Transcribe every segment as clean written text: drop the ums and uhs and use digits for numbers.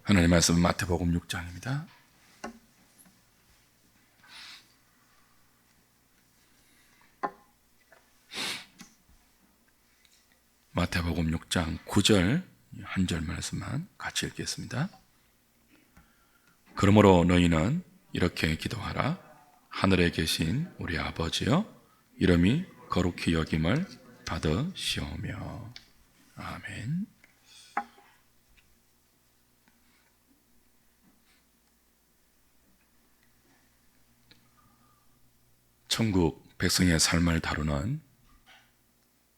하나님의 말씀은 마태복음 6장입니다. 마태복음 6장 9절 한 절 말씀만 같이 읽겠습니다. 그러므로 너희는 이렇게 기도하라. 하늘에 계신 우리 아버지여, 이름이 거룩히 여김을 받으시오며. 아멘. 천국 백성의 삶을 다루는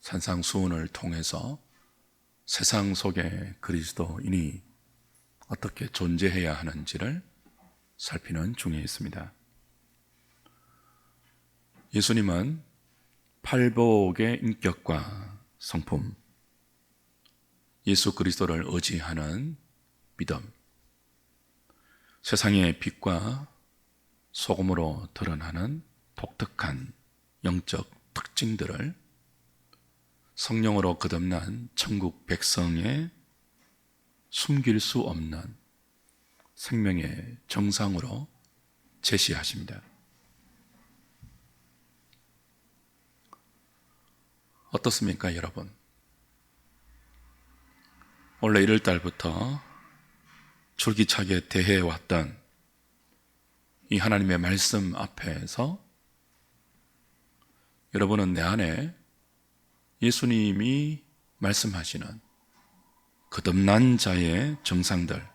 산상수훈을 통해서 세상 속에 그리스도인이 어떻게 존재해야 하는지를 살피는 중에 있습니다. 예수님은 팔복의 인격과 성품, 예수 그리스도를 의지하는 믿음, 세상의 빛과 소금으로 드러나는 독특한 영적 특징들을 성령으로 거듭난 천국 백성의 숨길 수 없는 생명의 정상으로 제시하십니다. 어떻습니까, 여러분? 원래 1월 달부터 줄기차게 대해왔던 이 하나님의 말씀 앞에서 여러분은 내 안에 예수님이 말씀하시는 거듭난 자의 정상들,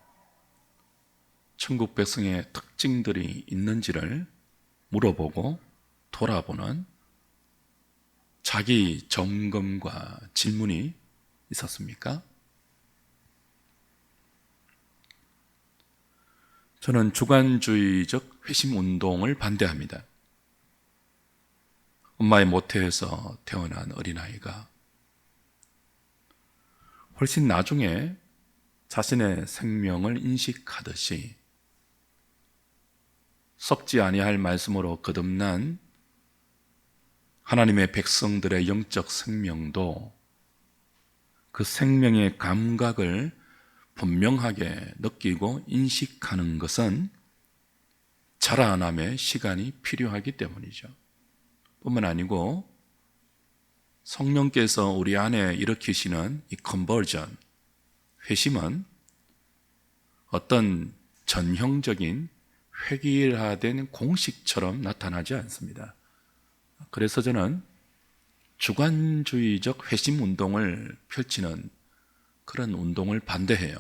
천국 백성의 특징들이 있는지를 물어보고 돌아보는 자기 점검과 질문이 있었습니까? 저는 주관주의적 회심 운동을 반대합니다. 엄마의 모태에서 태어난 어린아이가 훨씬 나중에 자신의 생명을 인식하듯이 썩지 아니할 말씀으로 거듭난 하나님의 백성들의 영적 생명도 그 생명의 감각을 분명하게 느끼고 인식하는 것은 자라남의 시간이 필요하기 때문이죠. 뿐만 아니고 성령께서 우리 안에 일으키시는 이 컨버전, 회심은 어떤 전형적인 획일화된 공식처럼 나타나지 않습니다. 그래서 저는 주관주의적 회심 운동을 펼치는 그런 운동을 반대해요.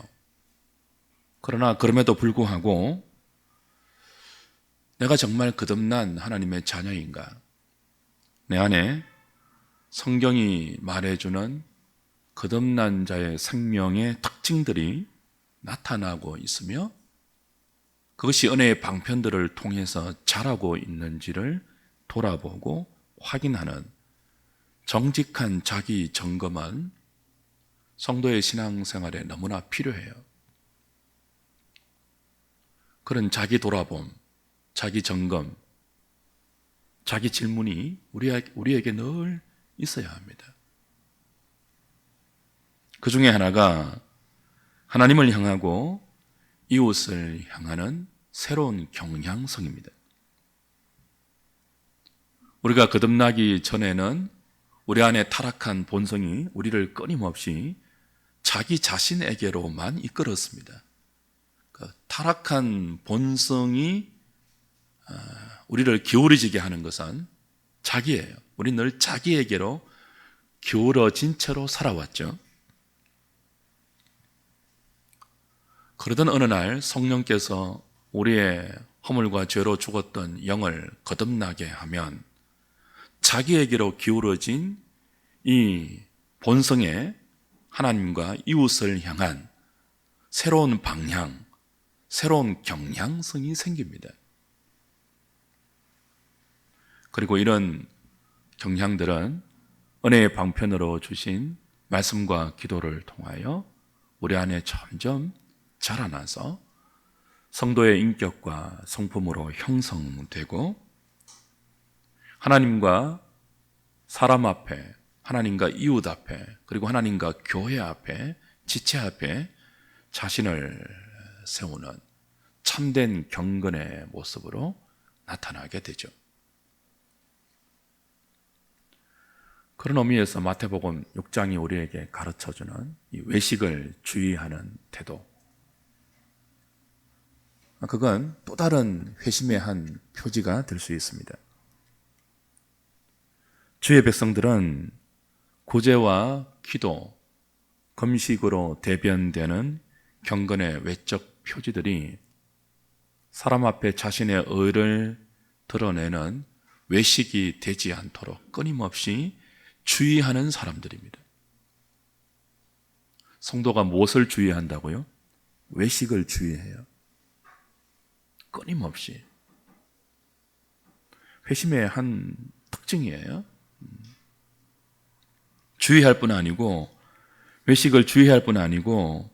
그러나 그럼에도 불구하고 내가 정말 거듭난 하나님의 자녀인가? 내 안에 성경이 말해주는 거듭난 자의 생명의 특징들이 나타나고 있으며 그것이 은혜의 방편들을 통해서 자라고 있는지를 돌아보고 확인하는 정직한 자기 점검은 성도의 신앙생활에 너무나 필요해요. 그런 자기 돌아봄, 자기 점검, 자기 질문이 우리에게 늘 있어야 합니다. 그 중에 하나가 하나님을 향하고 이웃을 향하는 새로운 경향성입니다. 우리가 거듭나기 전에는 우리 안에 타락한 본성이 우리를 끊임없이 자기 자신에게로만 이끌었습니다. 그 타락한 본성이 우리를 기울어지게 하는 것은 자기예요. 우리는 늘 자기에게로 기울어진 채로 살아왔죠. 그러던 어느 날 성령께서 우리의 허물과 죄로 죽었던 영을 거듭나게 하면 자기에게로 기울어진 이 본성에 하나님과 이웃을 향한 새로운 방향, 새로운 경향성이 생깁니다. 그리고 이런 경향들은 은혜의 방편으로 주신 말씀과 기도를 통하여 우리 안에 점점 자라나서 성도의 인격과 성품으로 형성되고 하나님과 사람 앞에, 하나님과 이웃 앞에, 그리고 하나님과 교회 앞에, 지체 앞에 자신을 세우는 참된 경건의 모습으로 나타나게 되죠. 그런 의미에서 마태복음 6장이 우리에게 가르쳐주는 이 외식을 주의하는 태도, 그건 또 다른 회심의 한 표지가 될 수 있습니다. 주의 백성들은 구제와 기도, 금식으로 대변되는 경건의 외적 표지들이 사람 앞에 자신의 의를 드러내는 외식이 되지 않도록 끊임없이 주의하는 사람들입니다. 성도가 무엇을 주의한다고요? 외식을 주의해요. 끊임없이. 회심의 한 특징이에요. 주의할 뿐 아니고, 외식을 주의할 뿐 아니고,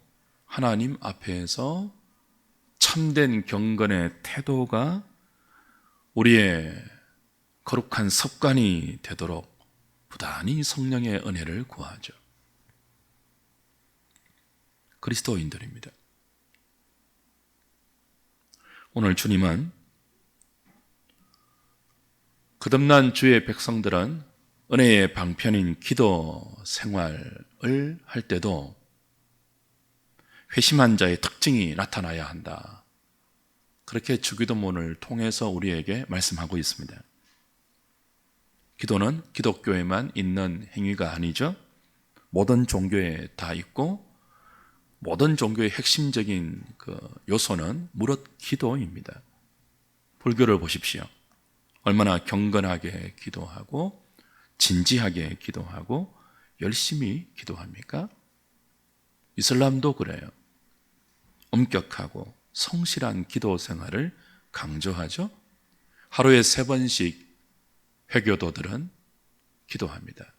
하나님 앞에서 참된 경건의 태도가 우리의 거룩한 습관이 되도록 부단히 성령의 은혜를 구하죠. 그리스도인들입니다. 오늘 주님은 거듭난 주의 백성들은 은혜의 방편인 기도 생활을 할 때도 회심한 자의 특징이 나타나야 한다. 그렇게 주기도문을 통해서 우리에게 말씀하고 있습니다. 기도는 기독교에만 있는 행위가 아니죠. 모든 종교에 다 있고 모든 종교의 핵심적인 그 요소는 무릇 기도입니다. 불교를 보십시오. 얼마나 경건하게 기도하고 진지하게 기도하고 열심히 기도합니까? 이슬람도 그래요. 엄격하고 성실한 기도 생활을 강조하죠. 하루에 3번씩 회교도들은 기도합니다.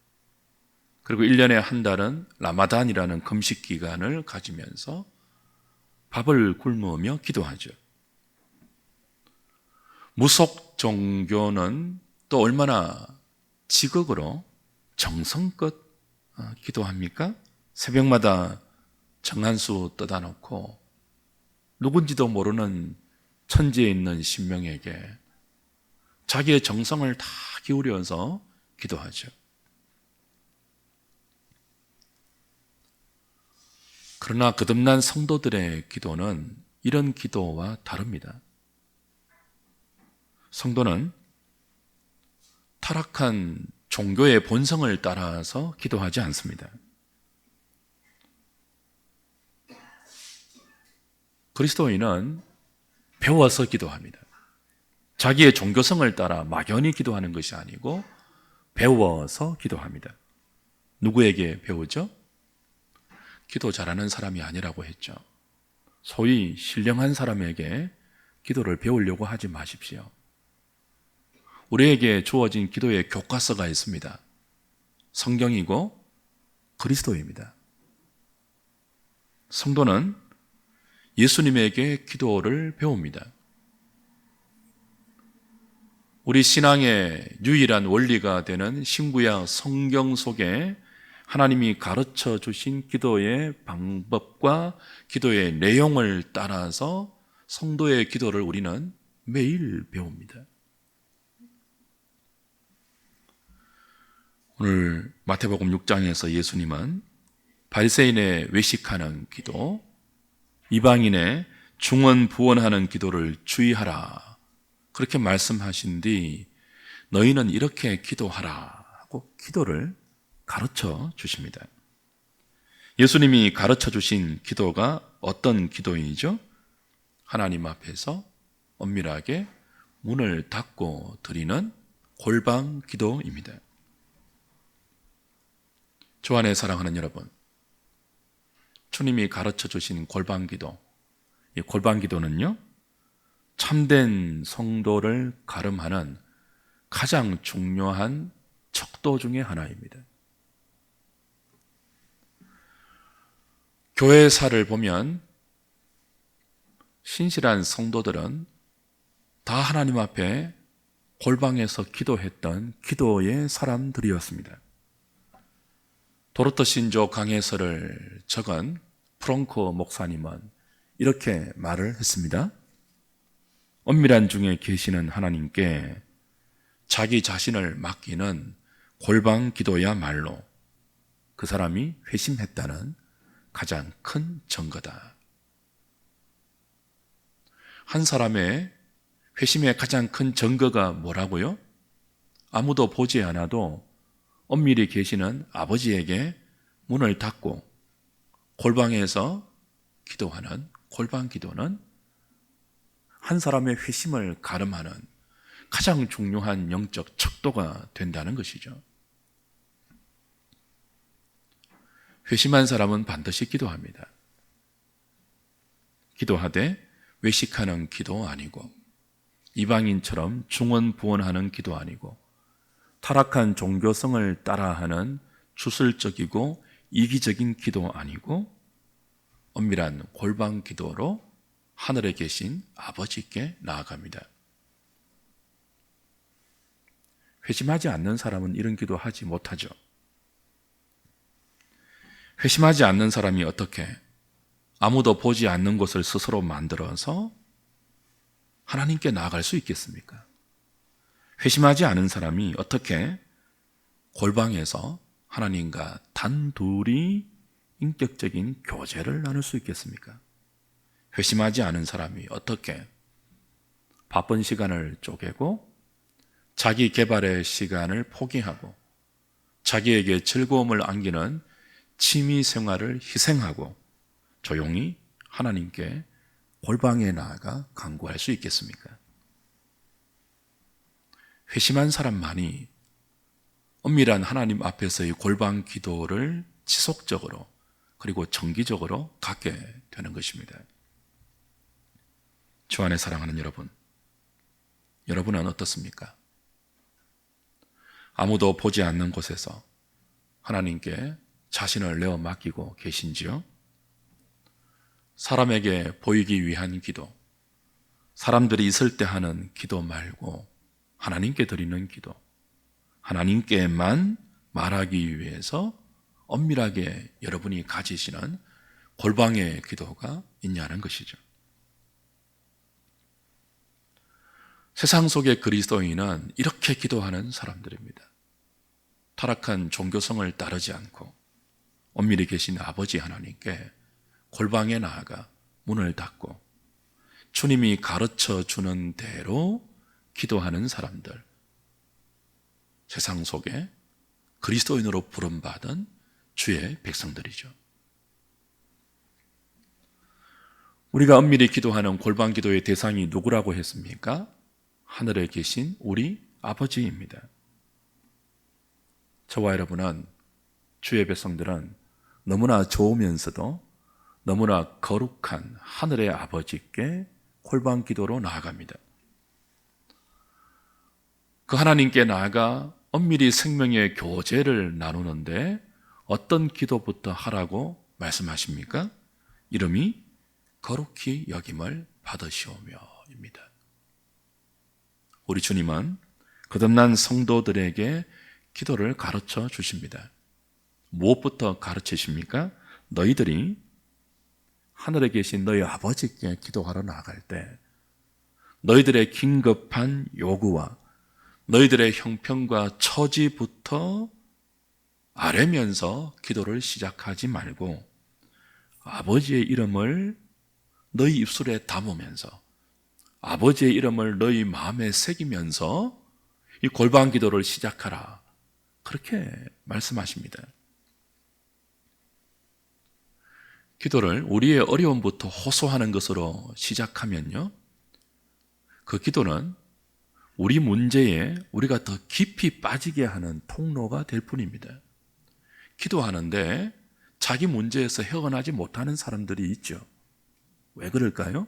그리고 1년에 한 달은 라마단이라는 금식 기간을 가지면서 밥을 굶으며 기도하죠. 무속 종교는 또 얼마나 지극으로 정성껏 기도합니까? 새벽마다 정한수 떠다 놓고 누군지도 모르는 천지에 있는 신명에게 자기의 정성을 다 기울여서 기도하죠. 그러나 거듭난 성도들의 기도는 이런 기도와 다릅니다. 성도는 타락한 종교의 본성을 따라서 기도하지 않습니다. 그리스도인은 배워서 기도합니다. 자기의 종교성을 따라 막연히 기도하는 것이 아니고 배워서 기도합니다. 누구에게 배우죠? 기도 잘하는 사람이 아니라고 했죠. 소위 신령한 사람에게 기도를 배우려고 하지 마십시오. 우리에게 주어진 기도의 교과서가 있습니다. 성경이고 그리스도입니다. 성도는 예수님에게 기도를 배웁니다. 우리 신앙의 유일한 원리가 되는 신구약 성경 속에 하나님이 가르쳐 주신 기도의 방법과 기도의 내용을 따라서 성도의 기도를 우리는 매일 배웁니다. 오늘 마태복음 6장에서 예수님은 바리새인의 외식하는 기도, 이방인의 중언부언하는 기도를 주의하라 그렇게 말씀하신 뒤 너희는 이렇게 기도하라 하고 기도를 가르쳐 주십니다. 예수님이 가르쳐 주신 기도가 어떤 기도이죠? 하나님 앞에서 엄밀하게 문을 닫고 드리는 골방 기도입니다. 주 안에 사랑하는 여러분, 주님이 가르쳐 주신 골방 기도, 이 골방 기도는요, 참된 성도를 가름하는 가장 중요한 척도 중에 하나입니다. 교회사를 보면 신실한 성도들은 다 하나님 앞에 골방에서 기도했던 기도의 사람들이었습니다. 도르트 신조 강해설을 적은 프랑크 목사님은 이렇게 말을 했습니다. 엄밀한 중에 계시는 하나님께 자기 자신을 맡기는 골방 기도야말로 그 사람이 회심했다는 가장 큰 증거다. 한 사람의 회심의 가장 큰 증거가 뭐라고요? 아무도 보지 않아도 엄밀히 계시는 아버지에게 문을 닫고 골방에서 기도하는 골방 기도는 한 사람의 회심을 가름하는 가장 중요한 영적 척도가 된다는 것이죠. 회심한 사람은 반드시 기도합니다. 기도하되 외식하는 기도 아니고 이방인처럼 중언부언하는 기도 아니고 타락한 종교성을 따라하는 주술적이고 이기적인 기도 아니고 엄밀한 골방 기도로 하늘에 계신 아버지께 나아갑니다. 회심하지 않는 사람은 이런 기도 하지 못하죠. 회심하지 않는 사람이 어떻게 아무도 보지 않는 곳을 스스로 만들어서 하나님께 나아갈 수 있겠습니까? 회심하지 않은 사람이 어떻게 골방에서 하나님과 단둘이 인격적인 교제를 나눌 수 있겠습니까? 회심하지 않은 사람이 어떻게 바쁜 시간을 쪼개고 자기 개발의 시간을 포기하고 자기에게 즐거움을 안기는 취미 생활을 희생하고 조용히 하나님께 골방에 나아가 간구할 수 있겠습니까? 회심한 사람만이 엄밀한 하나님 앞에서의 골방 기도를 지속적으로 그리고 정기적으로 갖게 되는 것입니다. 주 안에 사랑하는 여러분은 어떻습니까? 아무도 보지 않는 곳에서 하나님께 자신을 내어 맡기고 계신지요? 사람에게 보이기 위한 기도, 사람들이 있을 때 하는 기도 말고 하나님께 드리는 기도, 하나님께만 말하기 위해서 엄밀하게 여러분이 가지시는 골방의 기도가 있냐는 것이죠. 세상 속의 그리스도인은 이렇게 기도하는 사람들입니다. 타락한 종교성을 따르지 않고 엄밀히 계신 아버지 하나님께 골방에 나아가 문을 닫고 주님이 가르쳐 주는 대로 기도하는 사람들, 세상 속에 그리스도인으로 부름받은 주의 백성들이죠. 우리가 엄밀히 기도하는 골방 기도의 대상이 누구라고 했습니까? 하늘에 계신 우리 아버지입니다. 저와 여러분은, 주의 백성들은 너무나 좋으면서도 너무나 거룩한 하늘의 아버지께 골방 기도로 나아갑니다. 그 하나님께 나아가 엄밀히 생명의 교제를 나누는데 어떤 기도부터 하라고 말씀하십니까? 이름이 거룩히 여김을 받으시오며입니다. 우리 주님은 거듭난 성도들에게 기도를 가르쳐 주십니다. 무엇부터 가르치십니까? 너희들이 하늘에 계신 너희 아버지께 기도하러 나아갈 때 너희들의 긴급한 요구와 너희들의 형편과 처지부터 아뢰면서 기도를 시작하지 말고 아버지의 이름을 너희 입술에 담으면서 아버지의 이름을 너희 마음에 새기면서 이 골방 기도를 시작하라. 그렇게 말씀하십니다. 기도를 우리의 어려움부터 호소하는 것으로 시작하면요, 그 기도는 우리 문제에 우리가 더 깊이 빠지게 하는 통로가 될 뿐입니다. 기도하는데 자기 문제에서 헤어나지 못하는 사람들이 있죠. 왜 그럴까요?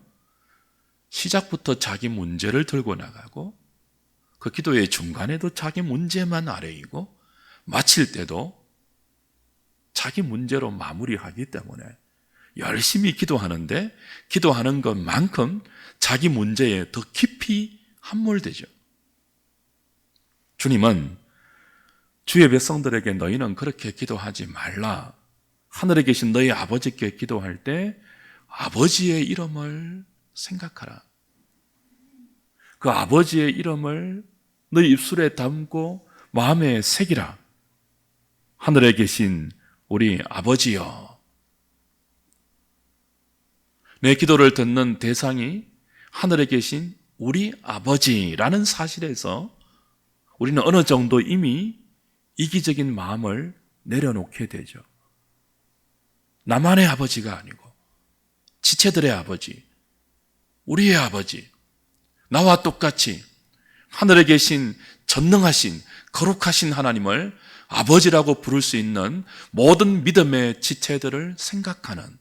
시작부터 자기 문제를 들고 나가고 그 기도의 중간에도 자기 문제만 아뢰이고 마칠 때도 자기 문제로 마무리하기 때문에 열심히 기도하는데 기도하는 것만큼 자기 문제에 더 깊이 함몰되죠. 주님은 주의 백성들에게 너희는 그렇게 기도하지 말라. 하늘에 계신 너희 아버지께 기도할 때 아버지의 이름을 생각하라. 그 아버지의 이름을 너희 입술에 담고 마음에 새기라. 하늘에 계신 우리 아버지여. 내 기도를 듣는 대상이 하늘에 계신 우리 아버지라는 사실에서 우리는 어느 정도 이미 이기적인 마음을 내려놓게 되죠. 나만의 아버지가 아니고 지체들의 아버지, 우리의 아버지, 나와 똑같이 하늘에 계신 전능하신 거룩하신 하나님을 아버지라고 부를 수 있는 모든 믿음의 지체들을 생각하는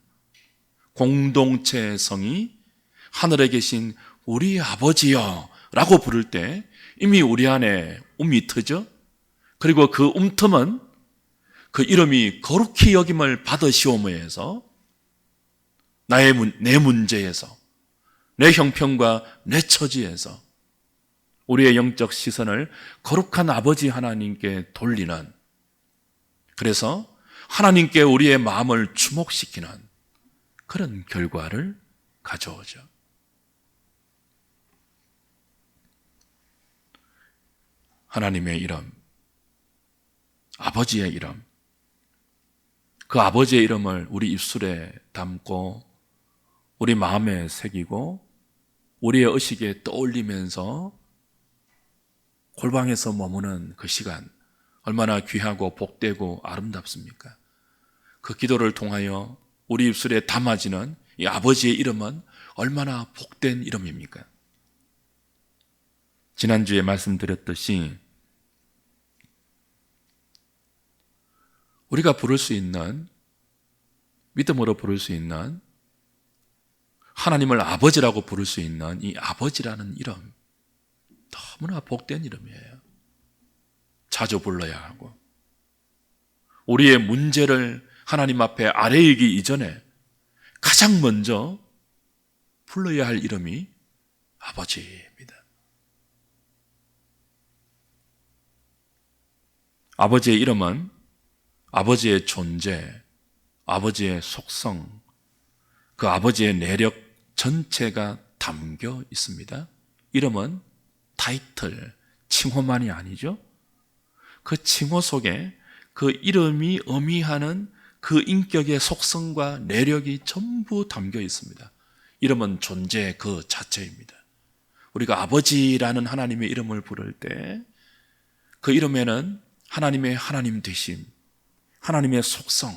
공동체의 성이 하늘에 계신 우리 아버지여 라고 부를 때 이미 우리 안에 움이 트죠. 그리고 그 움틈은 그 이름이 거룩히 여김을 받으시오므에서 내 문제에서, 내 형편과 내 처지에서 우리의 영적 시선을 거룩한 아버지 하나님께 돌리는, 그래서 하나님께 우리의 마음을 주목시키는 그런 결과를 가져오죠. 하나님의 이름, 아버지의 이름, 그 아버지의 이름을 우리 입술에 담고 우리 마음에 새기고 우리의 의식에 떠올리면서 골방에서 머무는 그 시간 얼마나 귀하고 복되고 아름답습니까? 그 기도를 통하여 우리 입술에 담아지는 이 아버지의 이름은 얼마나 복된 이름입니까? 지난주에 말씀드렸듯이 우리가 부를 수 있는, 믿음으로 부를 수 있는, 하나님을 아버지라고 부를 수 있는 이 아버지라는 이름, 너무나 복된 이름이에요. 자주 불러야 하고 우리의 문제를 하나님 앞에 아뢰이기 이전에 가장 먼저 불러야 할 이름이 아버지입니다. 아버지의 이름은 아버지의 존재, 아버지의 속성, 그 아버지의 내력 전체가 담겨 있습니다. 이름은 타이틀, 칭호만이 아니죠. 그 칭호 속에 그 이름이 의미하는 그 인격의 속성과 내력이 전부 담겨 있습니다. 이름은 존재 그 자체입니다. 우리가 아버지라는 하나님의 이름을 부를 때 그 이름에는 하나님의 하나님 되심, 하나님의 속성,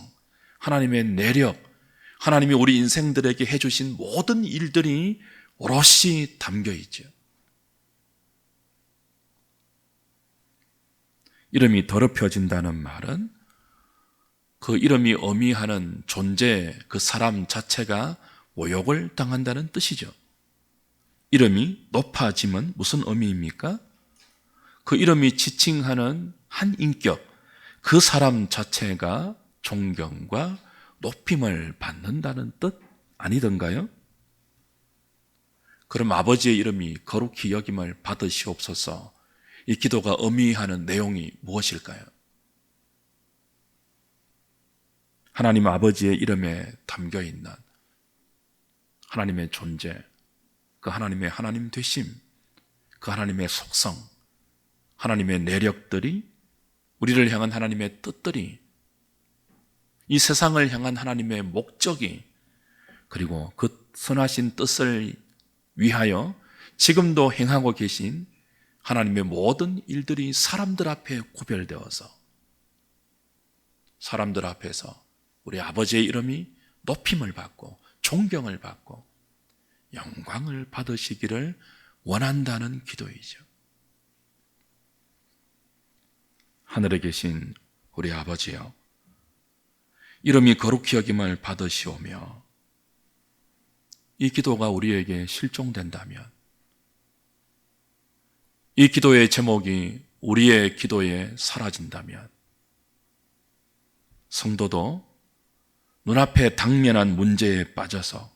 하나님의 내력, 하나님이 우리 인생들에게 해주신 모든 일들이 오롯이 담겨 있죠. 이름이 더럽혀진다는 말은 그 이름이 의미하는 존재, 그 사람 자체가 모욕을 당한다는 뜻이죠. 이름이 높아짐은 무슨 의미입니까? 그 이름이 지칭하는 한 인격, 그 사람 자체가 존경과 높임을 받는다는 뜻 아니던가요? 그럼 아버지의 이름이 거룩히 여김을 받으시옵소서, 이 기도가 의미하는 내용이 무엇일까요? 하나님 아버지의 이름에 담겨 있는 하나님의 존재, 그 하나님의 하나님 되심, 그 하나님의 속성, 하나님의 내력들이, 우리를 향한 하나님의 뜻들이, 이 세상을 향한 하나님의 목적이, 그리고 그 선하신 뜻을 위하여 지금도 행하고 계신 하나님의 모든 일들이 사람들 앞에 구별되어서 사람들 앞에서 우리 아버지의 이름이 높임을 받고 존경을 받고 영광을 받으시기를 원한다는 기도이죠. 하늘에 계신 우리 아버지여, 이름이 거룩히 여김을 받으시오며, 이 기도가 우리에게 실종된다면, 이 기도의 제목이 우리의 기도에 사라진다면, 성도도 눈앞에 당면한 문제에 빠져서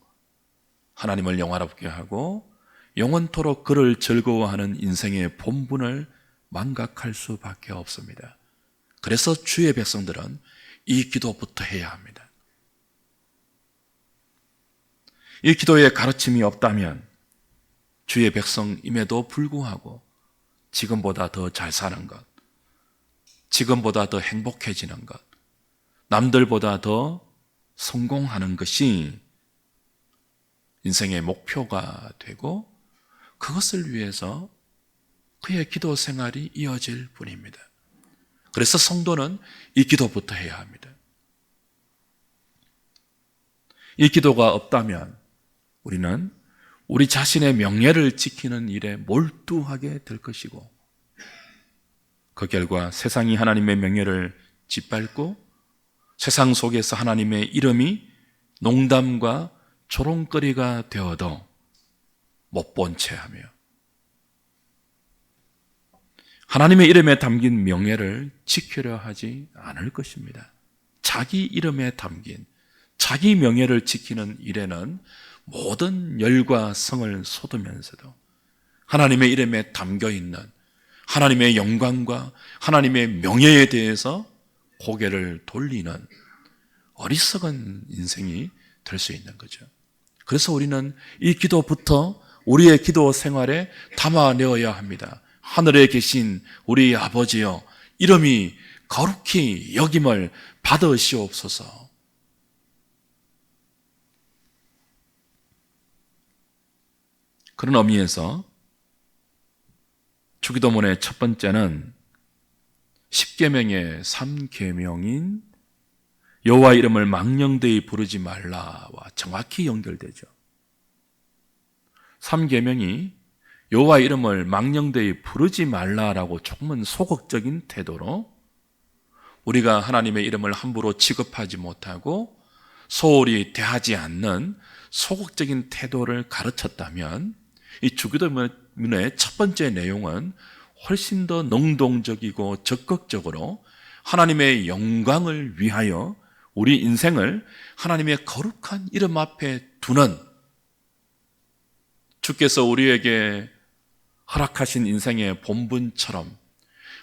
하나님을 영화롭게 하고 영원토록 그를 즐거워하는 인생의 본분을 망각할 수밖에 없습니다. 그래서 주의 백성들은 이 기도부터 해야 합니다. 이 기도의 가르침이 없다면 주의 백성임에도 불구하고 지금보다 더 잘 사는 것, 지금보다 더 행복해지는 것, 남들보다 더 성공하는 것이 인생의 목표가 되고 그것을 위해서 그의 기도 생활이 이어질 뿐입니다. 그래서 성도는 이 기도부터 해야 합니다. 이 기도가 없다면 우리는 우리 자신의 명예를 지키는 일에 몰두하게 될 것이고 그 결과 세상이 하나님의 명예를 짓밟고 세상 속에서 하나님의 이름이 농담과 조롱거리가 되어도 못 본 채 하며 하나님의 이름에 담긴 명예를 지키려 하지 않을 것입니다. 자기 이름에 담긴 자기 명예를 지키는 일에는 모든 열과 성을 쏟으면서도 하나님의 이름에 담겨있는 하나님의 영광과 하나님의 명예에 대해서 고개를 돌리는 어리석은 인생이 될 수 있는 거죠. 그래서 우리는 이 기도부터 우리의 기도 생활에 담아내어야 합니다. 하늘에 계신 우리 아버지여, 이름이 거룩히 여김을 받으시옵소서. 그런 의미에서 주기도문의 첫 번째는 10계명의 3계명인 여호와 이름을 망령되이 부르지 말라와 정확히 연결되죠. 3계명이 여호와 이름을 망령되이 부르지 말라라고 조금은 소극적인 태도로 우리가 하나님의 이름을 함부로 취급하지 못하고 소홀히 대하지 않는 소극적인 태도를 가르쳤다면 이 주기도문의 첫 번째 내용은 훨씬 더 능동적이고 적극적으로 하나님의 영광을 위하여 우리 인생을 하나님의 거룩한 이름 앞에 두는 주께서 우리에게 허락하신 인생의 본분처럼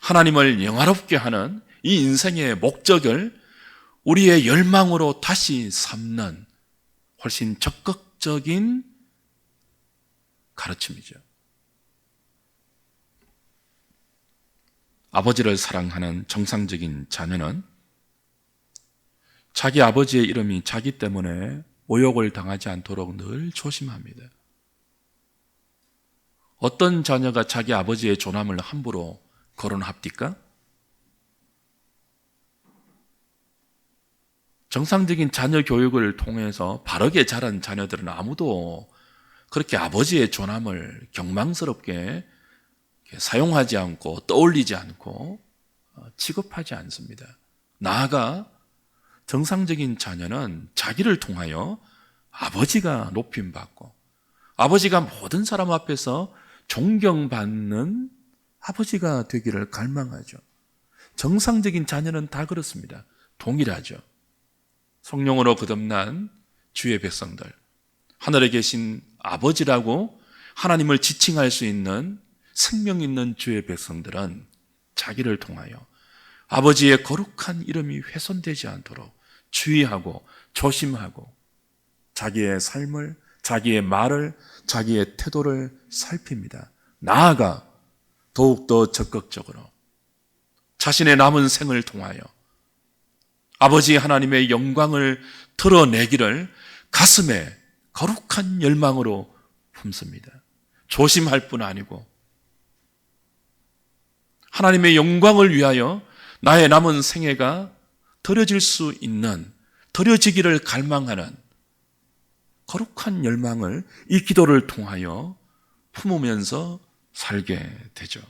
하나님을 영화롭게 하는 이 인생의 목적을 우리의 열망으로 다시 삼는 훨씬 적극적인 가르침이죠. 아버지를 사랑하는 정상적인 자녀는 자기 아버지의 이름이 자기 때문에 모욕을 당하지 않도록 늘 조심합니다. 어떤 자녀가 자기 아버지의 존함을 함부로 거론합니까? 정상적인 자녀 교육을 통해서 바르게 자란 자녀들은 아무도 그렇게 아버지의 존함을 경망스럽게 사용하지 않고 떠올리지 않고 취급하지 않습니다. 나아가 정상적인 자녀는 자기를 통하여 아버지가 높임받고 아버지가 모든 사람 앞에서 존경받는 아버지가 되기를 갈망하죠. 정상적인 자녀는 다 그렇습니다. 동일하죠. 성령으로 거듭난 주의 백성들, 하늘에 계신 아버지라고 하나님을 지칭할 수 있는 생명 있는 주의 백성들은 자기를 통하여 아버지의 거룩한 이름이 훼손되지 않도록 주의하고 조심하고 자기의 삶을, 자기의 말을, 자기의 태도를 살핍니다. 나아가 더욱더 적극적으로 자신의 남은 생을 통하여 아버지 하나님의 영광을 드러내기를 가슴에 거룩한 열망으로 품습니다. 조심할 뿐 아니고 하나님의 영광을 위하여 나의 남은 생애가 드려질 수 있는, 드려지기를 갈망하는 거룩한 열망을 이 기도를 통하여 품으면서 살게 되죠.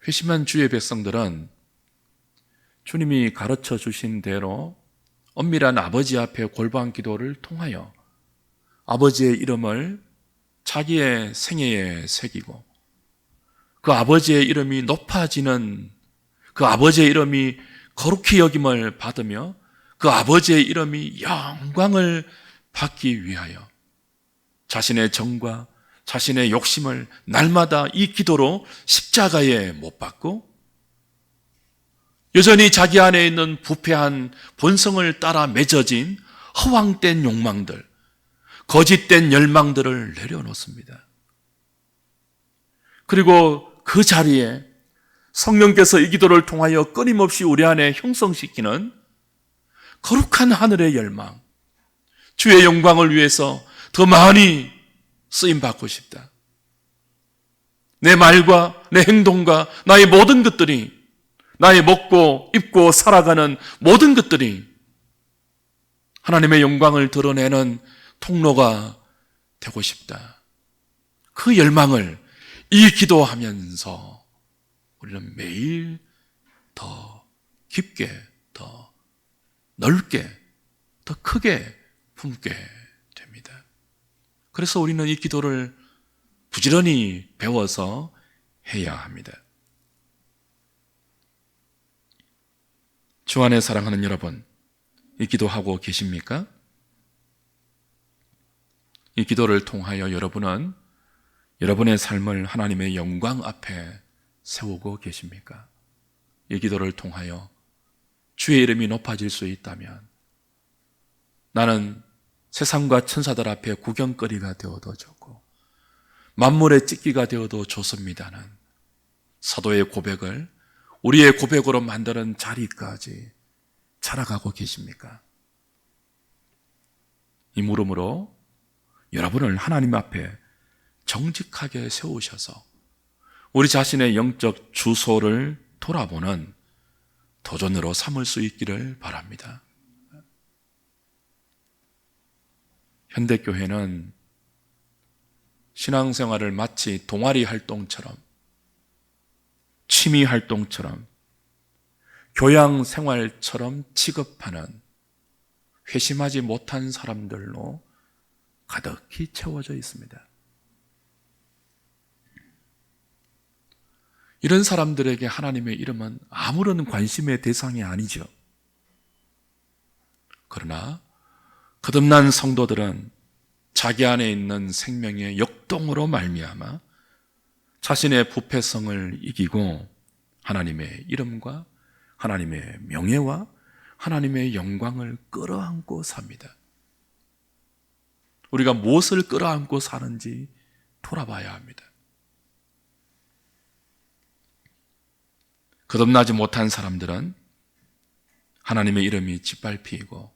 회심한 주의 백성들은 주님이 가르쳐 주신 대로 엄밀한 아버지 앞에 골방 기도를 통하여 아버지의 이름을 자기의 생애에 새기고 그 아버지의 이름이 높아지는, 그 아버지의 이름이 거룩히 여김을 받으며 그 아버지의 이름이 영광을 받기 위하여 자신의 정과 자신의 욕심을 날마다 이 기도로 십자가에 못 박고 여전히 자기 안에 있는 부패한 본성을 따라 맺어진 허황된 욕망들, 거짓된 열망들을 내려놓습니다. 그리고 그 자리에 성령께서 이 기도를 통하여 끊임없이 우리 안에 형성시키는 거룩한 하늘의 열망, 주의 영광을 위해서 더 많이 쓰임받고 싶다. 내 말과 내 행동과 나의 모든 것들이, 나의 먹고 입고 살아가는 모든 것들이 하나님의 영광을 드러내는 통로가 되고 싶다. 그 열망을 이 기도하면서 우리는 매일 더 깊게, 더 넓게, 더 크게 품게 됩니다. 그래서 우리는 이 기도를 부지런히 배워서 해야 합니다. 주 안에 사랑하는 여러분, 이 기도하고 계십니까? 이 기도를 통하여 여러분은 여러분의 삶을 하나님의 영광 앞에 세우고 계십니까? 이 기도를 통하여 주의 이름이 높아질 수 있다면 나는 세상과 천사들 앞에 구경거리가 되어도 좋고 만물의 찍기가 되어도 좋습니다는 사도의 고백을 우리의 고백으로 만드는 자리까지 살아가고 계십니까? 이 물음으로 여러분을 하나님 앞에 정직하게 세우셔서 우리 자신의 영적 주소를 돌아보는 도전으로 삼을 수 있기를 바랍니다. 현대교회는 신앙생활을 마치 동아리 활동처럼, 취미 활동처럼, 교양 생활처럼 취급하는 회심하지 못한 사람들로 가득히 채워져 있습니다. 이런 사람들에게 하나님의 이름은 아무런 관심의 대상이 아니죠. 그러나 거듭난 성도들은 자기 안에 있는 생명의 역동으로 말미암아 자신의 부패성을 이기고 하나님의 이름과 하나님의 명예와 하나님의 영광을 끌어안고 삽니다. 우리가 무엇을 끌어안고 사는지 돌아봐야 합니다. 거듭나지 못한 사람들은 하나님의 이름이 짓밟히고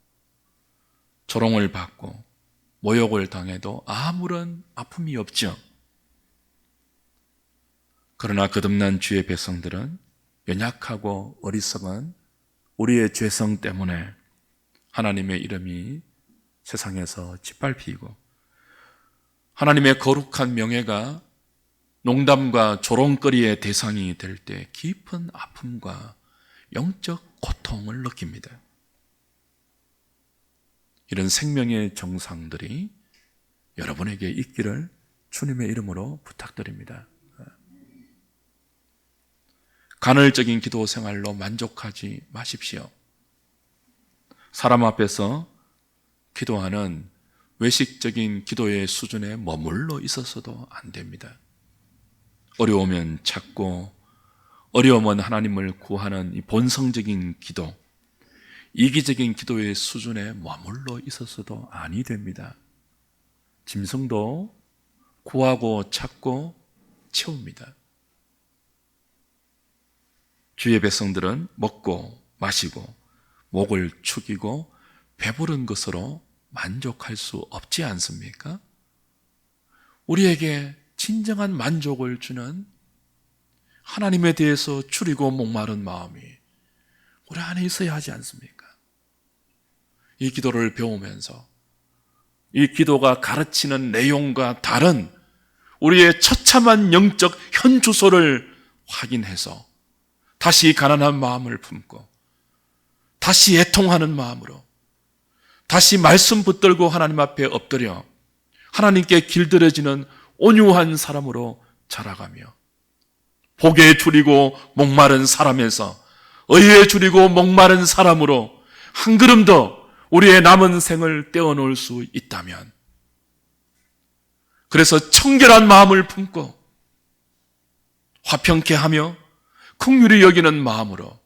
조롱을 받고 모욕을 당해도 아무런 아픔이 없죠. 그러나 거듭난 주의 백성들은 연약하고 어리석은 우리의 죄성 때문에 하나님의 이름이 세상에서 짓밟히고 하나님의 거룩한 명예가 농담과 조롱거리의 대상이 될 때 깊은 아픔과 영적 고통을 느낍니다. 이런 생명의 정상들이 여러분에게 있기를 주님의 이름으로 부탁드립니다. 간헐적인 기도 생활로 만족하지 마십시오. 사람 앞에서 기도하는 외식적인 기도의 수준에 머물러 있어서도 안 됩니다. 어려우면 찾고 어려우면 하나님을 구하는 이 본성적인 기도, 이기적인 기도의 수준에 머물러 있어서도 아니 됩니다. 짐승도 구하고 찾고 채웁니다. 주의 백성들은 먹고 마시고 목을 축이고 배부른 것으로 만족할 수 없지 않습니까? 우리에게 진정한 만족을 주는 하나님에 대해서 줄이고 목마른 마음이 우리 안에 있어야 하지 않습니까? 이 기도를 배우면서 이 기도가 가르치는 내용과 다른 우리의 처참한 영적 현주소를 확인해서 다시 가난한 마음을 품고 다시 애통하는 마음으로 다시 말씀 붙들고 하나님 앞에 엎드려 하나님께 길들여지는 온유한 사람으로 자라가며 복에 줄이고 목마른 사람에서 의에 줄이고 목마른 사람으로 한 걸음 더 우리의 남은 생을 떼어놓을 수 있다면, 그래서 청결한 마음을 품고 화평케 하며 긍휼히 여기는 마음으로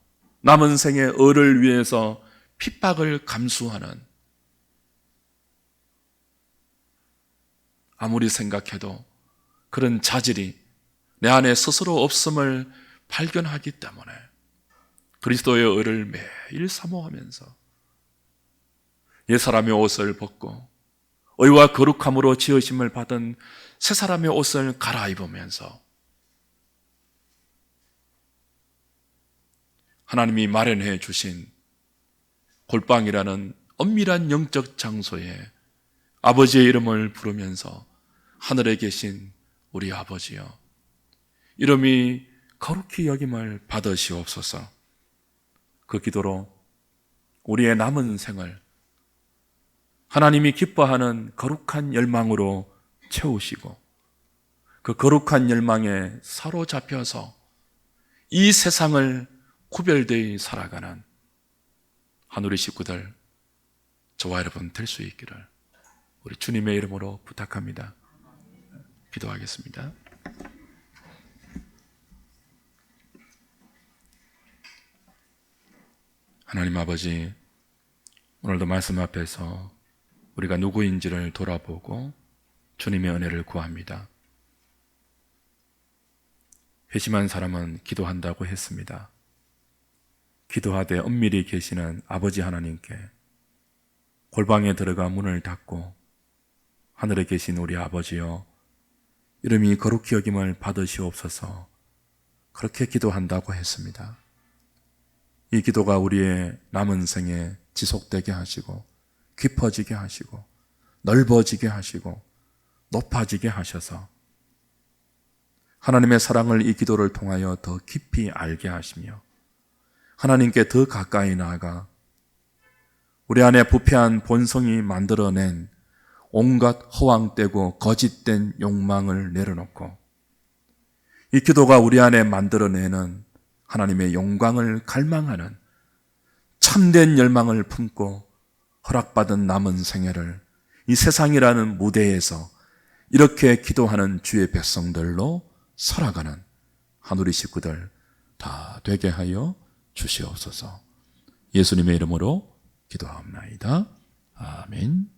남은 생의 을을 위해서 핍박을 감수하는, 아무리 생각해도 그런 자질이 내 안에 스스로 없음을 발견하기 때문에 그리스도의 을을 매일 사모하면서 옛사람의 옷을 벗고 의와 거룩함으로 지으심을 받은 새 사람의 옷을 갈아입으면서 하나님이 마련해 주신 골방이라는 엄밀한 영적 장소에 아버지의 이름을 부르면서 하늘에 계신 우리 아버지여, 이름이 거룩히 여김을 받으시옵소서. 그 기도로 우리의 남은 생을 하나님이 기뻐하는 거룩한 열망으로 채우시고 그 거룩한 열망에 사로잡혀서 이 세상을 구별되이 살아가는 하늘의 식구들, 저와 여러분 될 수 있기를 우리 주님의 이름으로 부탁합니다. 기도하겠습니다. 하나님 아버지, 오늘도 말씀 앞에서 우리가 누구인지를 돌아보고 주님의 은혜를 구합니다. 회심한 사람은 기도한다고 했습니다. 기도하되 엄밀히 계시는 아버지 하나님께 골방에 들어가 문을 닫고 하늘에 계신 우리 아버지여, 이름이 거룩히 여김을 받으시옵소서, 그렇게 기도한다고 했습니다. 이 기도가 우리의 남은 생에 지속되게 하시고 깊어지게 하시고 넓어지게 하시고 높아지게 하셔서 하나님의 사랑을 이 기도를 통하여 더 깊이 알게 하시며 하나님께 더 가까이 나아가 우리 안에 부패한 본성이 만들어낸 온갖 허황되고 거짓된 욕망을 내려놓고 이 기도가 우리 안에 만들어내는 하나님의 영광을 갈망하는 참된 열망을 품고 허락받은 남은 생애를 이 세상이라는 무대에서 이렇게 기도하는 주의 백성들로 살아가는 하늘의 식구들 다 되게 하여 주시옵소서. 예수님의 이름으로 기도하옵나이다. 아멘.